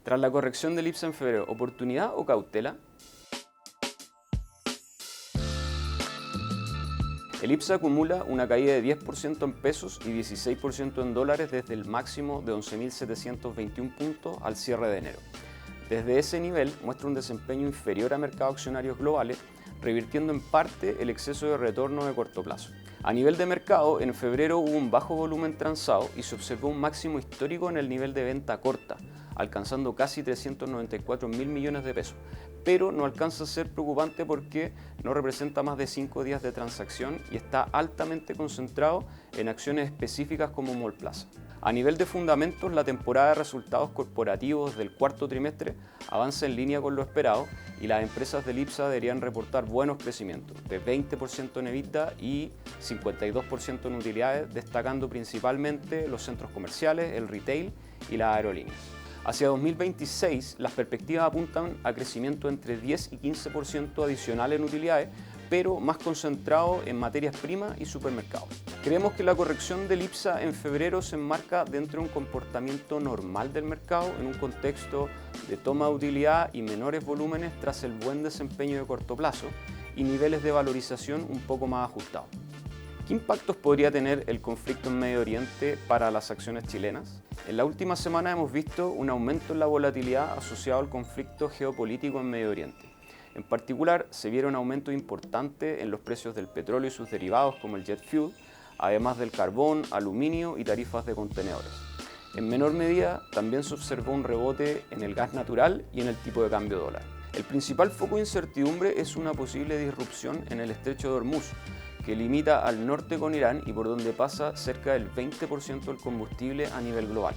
Tras la corrección del IPSA en febrero, ¿oportunidad o cautela? El IPSA acumula una caída de 10% en pesos y 16% en dólares desde el máximo de 11.721 puntos al cierre de enero. Desde ese nivel muestra un desempeño inferior a mercados accionarios globales, revirtiendo en parte el exceso de retorno de corto plazo. A nivel de mercado, en febrero hubo un bajo volumen transado y se observó un máximo histórico en el nivel de venta corta, alcanzando casi 394.000 millones de pesos, pero no alcanza a ser preocupante porque no representa más de 5 días de transacción y está altamente concentrado en acciones específicas como Mallplaza. A nivel de fundamentos, la temporada de resultados corporativos del cuarto trimestre avanza en línea con lo esperado y las empresas del IPSA deberían reportar buenos crecimientos, de 20% en EBITDA y 52% en utilidades, destacando principalmente los centros comerciales, el retail y las aerolíneas. Hacia 2026, las perspectivas apuntan a crecimiento entre 10 y 15% adicional en utilidades, pero más concentrado en materias primas y supermercados. Creemos que la corrección del IPSA en febrero se enmarca dentro de un comportamiento normal del mercado en un contexto de toma de utilidad y menores volúmenes tras el buen desempeño de corto plazo y niveles de valorización un poco más ajustados. ¿Qué impactos podría tener el conflicto en Medio Oriente para las acciones chilenas? En la última semana hemos visto un aumento en la volatilidad asociado al conflicto geopolítico en Medio Oriente. En particular, se vieron aumentos importantes en los precios del petróleo y sus derivados como el jet fuel, además del carbón, aluminio y tarifas de contenedores. En menor medida, también se observó un rebote en el gas natural y en el tipo de cambio dólar. El principal foco de incertidumbre es una posible disrupción en el estrecho de Hormuz, que limita al norte con Irán y por donde pasa cerca del 20% del combustible a nivel global.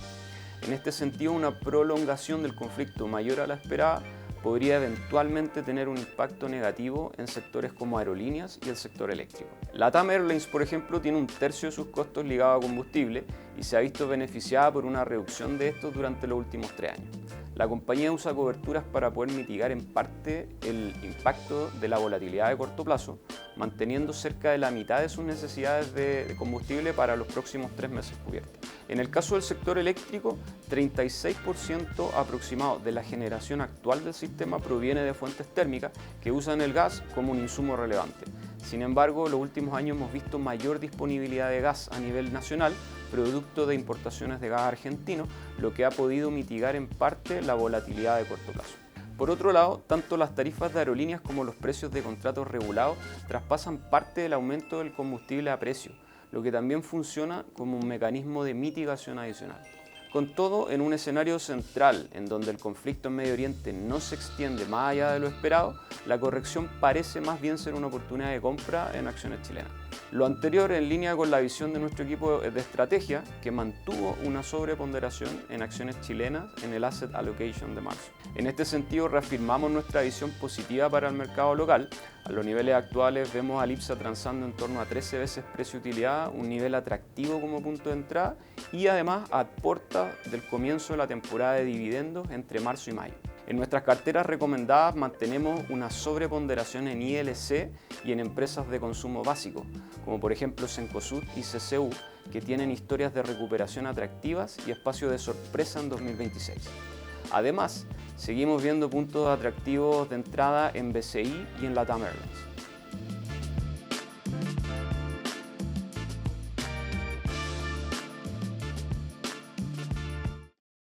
En este sentido, una prolongación del conflicto mayor a la esperada podría eventualmente tener un impacto negativo en sectores como aerolíneas y el sector eléctrico. LATAM Airlines, por ejemplo, tiene un tercio de sus costos ligados a combustible y se ha visto beneficiada por una reducción de estos durante los últimos 3 años. La compañía usa coberturas para poder mitigar en parte el impacto de la volatilidad de corto plazo, manteniendo cerca de la mitad de sus necesidades de combustible para los próximos 3 meses cubiertas. En el caso del sector eléctrico, 36% aproximado de la generación actual del sistema proviene de fuentes térmicas que usan el gas como un insumo relevante. Sin embargo, en los últimos años hemos visto mayor disponibilidad de gas a nivel nacional, producto de importaciones de gas argentino, lo que ha podido mitigar en parte la volatilidad de corto plazo. Por otro lado, tanto las tarifas de aerolíneas como los precios de contratos regulados traspasan parte del aumento del combustible a precio, lo que también funciona como un mecanismo de mitigación adicional. Con todo, en un escenario central en donde el conflicto en Medio Oriente no se extiende más allá de lo esperado, la corrección parece más bien ser una oportunidad de compra en acciones chilenas. Lo anterior en línea con la visión de nuestro equipo de estrategia, que mantuvo una sobreponderación en acciones chilenas en el Asset Allocation de marzo. En este sentido, reafirmamos nuestra visión positiva para el mercado local. A los niveles actuales vemos al IPSA transando en torno a 13 veces precio-utilidad, un nivel atractivo como punto de entrada y además a puertas del comienzo de la temporada de dividendos entre marzo y mayo. En nuestras carteras recomendadas mantenemos una sobreponderación en ILC y en empresas de consumo básico, como por ejemplo Cencosud y CCU, que tienen historias de recuperación atractivas y espacio de sorpresa en 2026. Además, seguimos viendo puntos atractivos de entrada en BCI y en LATAM Airlines.